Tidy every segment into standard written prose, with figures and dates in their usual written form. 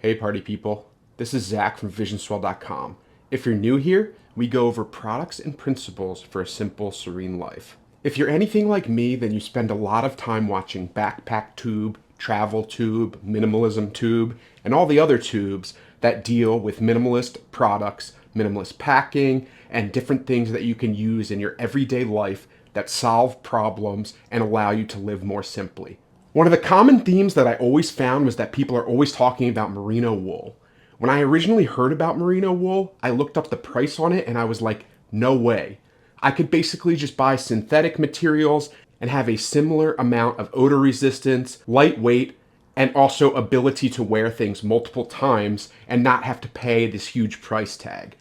Hey party people, this is Zach from visionswell.com. If you're new here, we go over products and principles for a simple, serene life. If you're anything like me, then you spend a lot of time watching Backpack Tube, Travel Tube, Minimalism Tube, and all the other tubes that deal with minimalist products, minimalist packing, and different things that you can use in your everyday life that solve problems and allow you to live more simply. One of the common themes that I always found was that people are always talking about merino wool. When I originally heard about merino wool, I looked up the price on it and I was like, no way. I could basically just buy synthetic materials and have a similar amount of odor resistance, lightweight, and also ability to wear things multiple times and not have to pay this huge price tag.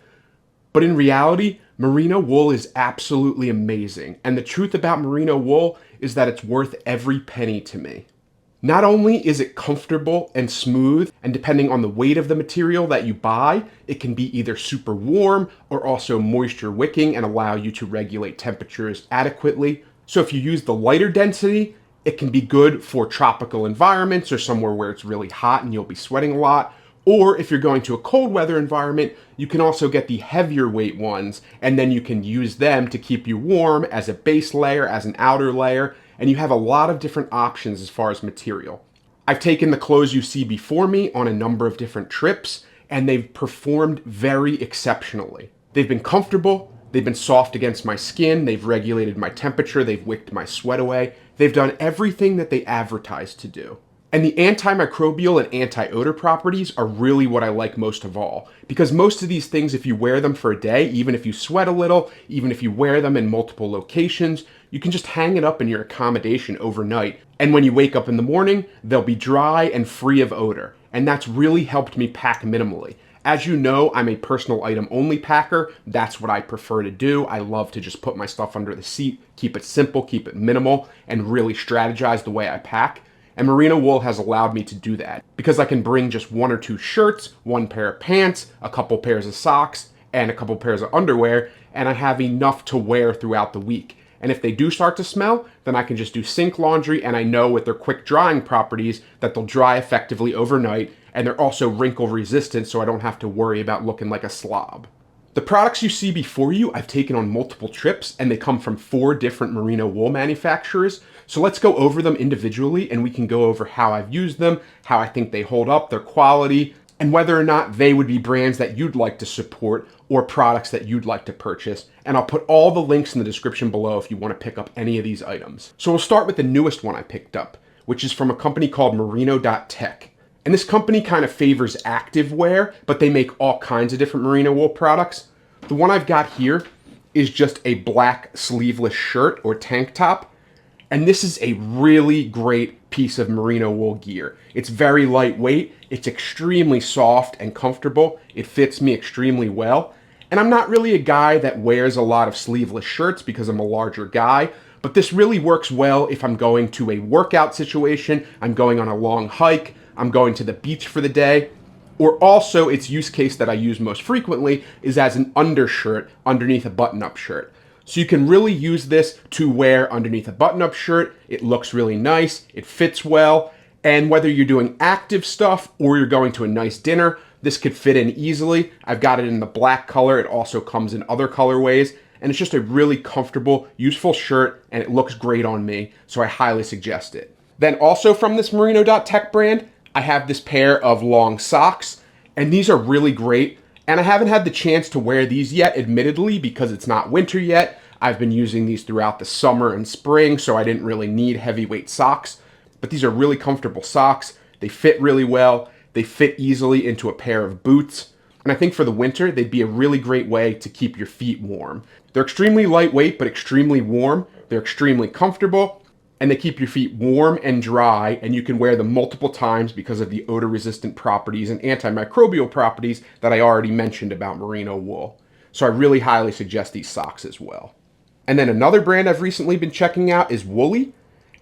But in reality, merino wool is absolutely amazing. And the truth about merino wool is that it's worth every penny to me. Not only is it comfortable and smooth, and depending on the weight of the material that you buy, it can be either super warm or also moisture wicking and allow you to regulate temperatures adequately. So if you use the lighter density, it can be good for tropical environments or somewhere where it's really hot and you'll be sweating a lot. Or if you're going to a cold weather environment, you can also get the heavier weight ones, and then you can use them to keep you warm as a base layer, as an outer layer, and you have a lot of different options as far as material. I've taken the clothes you see before me on a number of different trips, and they've performed very exceptionally. They've been comfortable, they've been soft against my skin, they've regulated my temperature, they've wicked my sweat away. They've done everything that they advertise to do. And the antimicrobial and anti-odor properties are really what I like most of all. Because most of these things, if you wear them for a day, even if you sweat a little, even if you wear them in multiple locations, you can just hang it up in your accommodation overnight. And when you wake up in the morning, they'll be dry and free of odor. And that's really helped me pack minimally. As you know, I'm a personal item only packer. That's what I prefer to do. I love to just put my stuff under the seat, keep it simple, keep it minimal, and really strategize the way I pack. And merino wool has allowed me to do that because I can bring just one or two shirts, one pair of pants, a couple pairs of socks, and a couple pairs of underwear, and I have enough to wear throughout the week. And if they do start to smell, then I can just do sink laundry, and I know with their quick drying properties that they'll dry effectively overnight, and they're also wrinkle resistant, so I don't have to worry about looking like a slob. The products you see before you, I've taken on multiple trips, and they come from 4 different merino wool manufacturers. So let's go over them individually, and we can go over how I've used them, how I think they hold up, their quality, and whether or not they would be brands that you'd like to support or products that you'd like to purchase. And I'll put all the links in the description below if you want to pick up any of these items. So we'll start with the newest one I picked up, which is from a company called Merino.tech. And this company kind of favors active wear, but they make all kinds of different merino wool products. The one I've got here is just a black sleeveless shirt or tank top. And this is a really great piece of merino wool gear. It's very lightweight, it's extremely soft and comfortable, it fits me extremely well. And I'm not really a guy that wears a lot of sleeveless shirts because I'm a larger guy, but this really works well if I'm going to a workout situation, I'm going on a long hike, I'm going to the beach for the day, or also its use case that I use most frequently is as an undershirt underneath a button-up shirt. So you can really use this to wear underneath a button-up shirt. It looks really nice, it fits well, and whether you're doing active stuff or you're going to a nice dinner, this could fit in easily. I've got it in the black color, it also comes in other colorways, and it's just a really comfortable, useful shirt, and it looks great on me, so I highly suggest it. Then also from this Merino.tech brand, I have this pair of long socks, and these are really great. And I haven't had the chance to wear these yet, admittedly, because it's not winter yet. I've been using these throughout the summer and spring, so I didn't really need heavyweight socks. But these are really comfortable socks. They fit really well. They fit easily into a pair of boots. And I think for the winter, they'd be a really great way to keep your feet warm. They're extremely lightweight, but extremely warm. They're extremely comfortable, and they keep your feet warm and dry, and you can wear them multiple times because of the odor-resistant properties and antimicrobial properties that I already mentioned about merino wool. So I really highly suggest these socks as well. And then another brand I've recently been checking out is Woolly,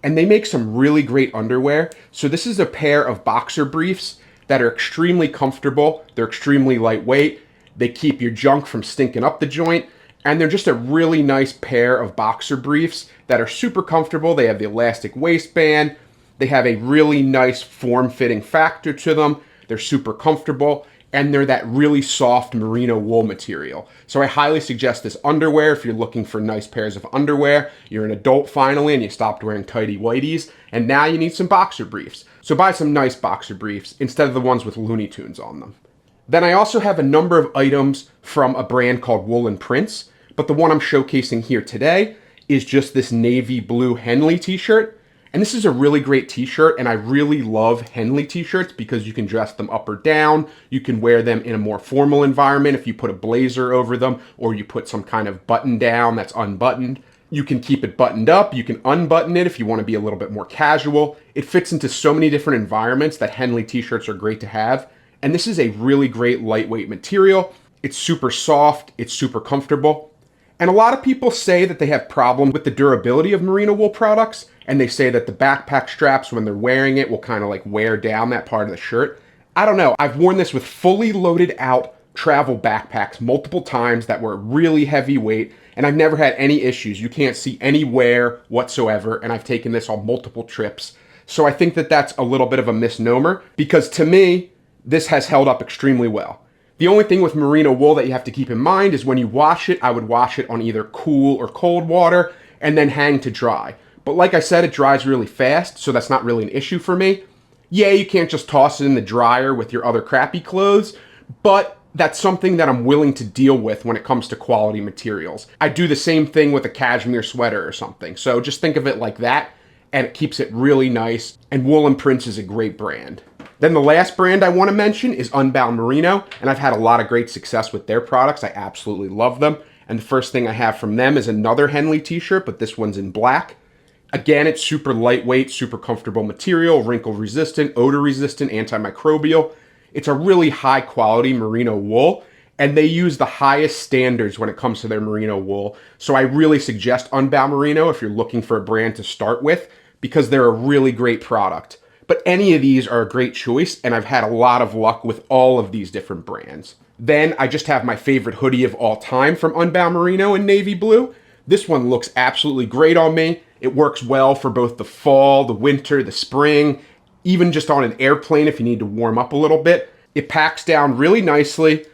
and they make some really great underwear. So this is a pair of boxer briefs that are extremely comfortable, they're extremely lightweight, they keep your junk from stinking up the joint, and they're just a really nice pair of boxer briefs that are super comfortable. They have the elastic waistband. They have a really nice form-fitting factor to them. they're super comfortable, and they're that really soft merino wool material. So I highly suggest this underwear if you're looking for nice pairs of underwear. You're an adult finally and you stopped wearing tighty whities, and now you need some boxer briefs. So buy some nice boxer briefs instead of the ones with Looney Tunes on them. Then I also have a number of items from a brand called Wool&Prince, but the one I'm showcasing here today is just this navy blue Henley t-shirt. And this is a really great t-shirt, and I really love Henley t-shirts because you can dress them up or down. You can wear them in a more formal environment if you put a blazer over them, or you put some kind of button down that's unbuttoned. You can keep it buttoned up. You can unbutton it if you want to be a little bit more casual. It fits into so many different environments that Henley t-shirts are great to have. And this is a really great lightweight material. It's super soft. It's super comfortable. And a lot of people say that they have problems with the durability of merino wool products, and they say that the backpack straps, when they're wearing it, will kind of like wear down that part of the shirt. I don't know. I've worn this with fully loaded out travel backpacks multiple times that were really heavyweight, and I've never had any issues. You can't see any wear whatsoever, and I've taken this on multiple trips. So I think that that's a little bit of a misnomer, because to me, this has held up extremely well. The only thing with merino wool that you have to keep in mind is when you wash it, I would wash it on either cool or cold water and then hang to dry. But like I said, it dries really fast, so that's not really an issue for me. Yeah, you can't just toss it in the dryer with your other crappy clothes, but that's something that I'm willing to deal with when it comes to quality materials. I do the same thing with a cashmere sweater or something. So just think of it like that, and it keeps it really nice. And Wool&Prince is a great brand. Then the last brand I want to mention is Unbound Merino, and I've had a lot of great success with their products. I absolutely love them. And the first thing I have from them is another Henley t-shirt, but this one's in black. Again, it's super lightweight, super comfortable material, wrinkle resistant, odor resistant, antimicrobial. It's a really high quality merino wool, and they use the highest standards when it comes to their merino wool. So I really suggest Unbound Merino if you're looking for a brand to start with, because they're a really great product. But any of these are a great choice, and I've had a lot of luck with all of these different brands. Then I just have my favorite hoodie of all time from Unbound Merino in navy blue. This one looks absolutely great on me. It works well for both the fall, the winter, the spring, even just on an airplane if you need to warm up a little bit. It packs down really nicely.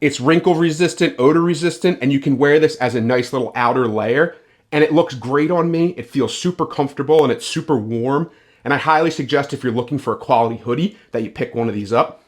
It's wrinkle resistant, odor resistant, and you can wear this as a nice little outer layer. And it looks great on me. It feels super comfortable and it's super warm. And I highly suggest if you're looking for a quality hoodie that you pick one of these up.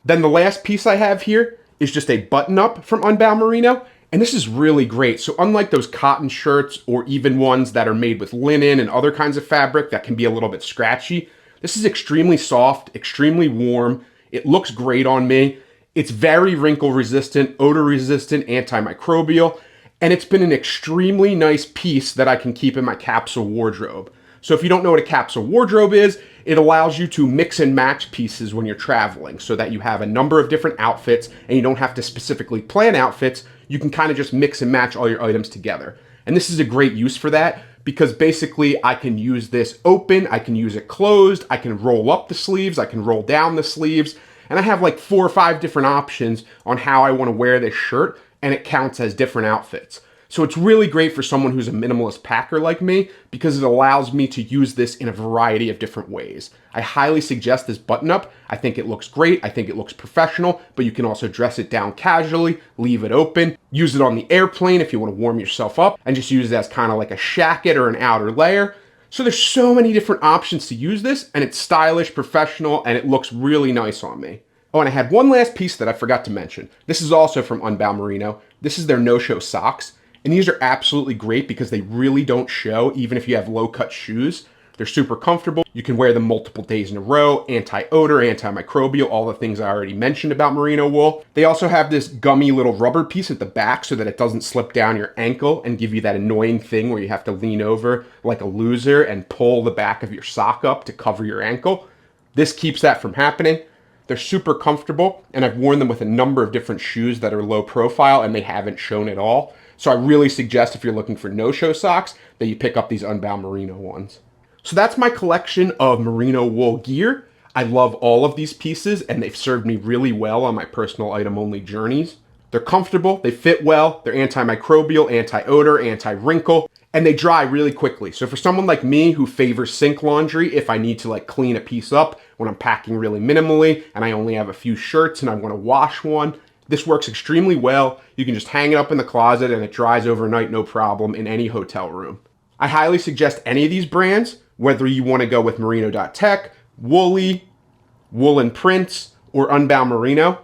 Then the last piece I have here is just a button up from Unbound Merino. And this is really great. So unlike those cotton shirts or even ones that are made with linen and other kinds of fabric that can be a little bit scratchy, this is extremely soft, extremely warm. It looks great on me. It's very wrinkle resistant, odor resistant, antimicrobial, and it's been an extremely nice piece that I can keep in my capsule wardrobe. So if you don't know what a capsule wardrobe is, it allows you to mix and match pieces when you're traveling so that you have a number of different outfits and you don't have to specifically plan outfits. You can kind of just mix and match all your items together. And this is a great use for that because basically I can use this open, I can use it closed, I can roll up the sleeves, I can roll down the sleeves, and I have like 4 or 5 different options on how I want to wear this shirt, and it counts as different outfits. So it's really great for someone who's a minimalist packer like me because it allows me to use this in a variety of different ways. I highly suggest this button up. I think it looks great. I think it looks professional, but you can also dress it down casually, leave it open, use it on the airplane if you want to warm yourself up, and just use it as kind of like a shacket or an outer layer. So there's so many different options to use this, and it's stylish, professional, and it looks really nice on me. Oh, and I had one last piece that I forgot to mention. This is also from Unbound Merino. This is their no-show socks. And these are absolutely great because they really don't show even if you have low-cut shoes. They're super comfortable. You can wear them multiple days in a row, anti-odor, antimicrobial, all the things I already mentioned about merino wool. They also have this gummy little rubber piece at the back so that it doesn't slip down your ankle and give you that annoying thing where you have to lean over like a loser and pull the back of your sock up to cover your ankle. This keeps that from happening. They're super comfortable, and I've worn them with a number of different shoes that are low profile and they haven't shown at all. So I really suggest if you're looking for no-show socks that you pick up these Unbound Merino ones. So that's my collection of merino wool gear. I love all of these pieces and they've served me really well on my personal item only journeys. They're comfortable, they fit well, they're antimicrobial, anti-odor, anti-wrinkle, and they dry really quickly. So for someone like me who favors sink laundry, if I need to like clean a piece up when I'm packing really minimally and I only have a few shirts and I want to wash one. This works extremely well. You can just hang it up in the closet and it dries overnight, no problem, in any hotel room. I highly suggest any of these brands, whether you want to go with Merino.tech, Woolly, Wool&Prince, or Unbound Merino.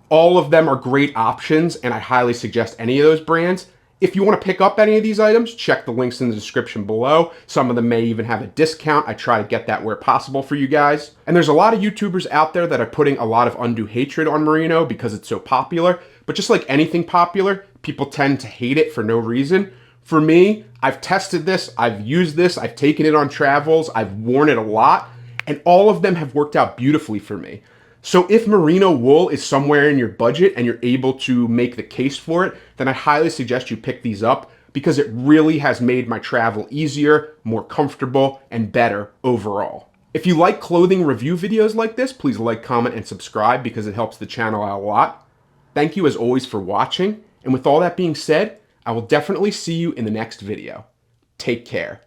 All of them are great options, and I highly suggest any of those brands. If you want to pick up any of these items, check the links in the description below. Some of them may even have a discount. I try to get that where possible for you guys. And there's a lot of YouTubers out there that are putting a lot of undue hatred on Merino because it's so popular. But just like anything popular, people tend to hate it for no reason. For me, I've tested this, I've used this, I've taken it on travels, I've worn it a lot, and all of them have worked out beautifully for me. So if merino wool is somewhere in your budget and you're able to make the case for it, then I highly suggest you pick these up because it really has made my travel easier, more comfortable, and better overall. If you like clothing review videos like this, please like, comment, and subscribe because it helps the channel out a lot. Thank you as always for watching, and with all that being said, I will definitely see you in the next video. Take care.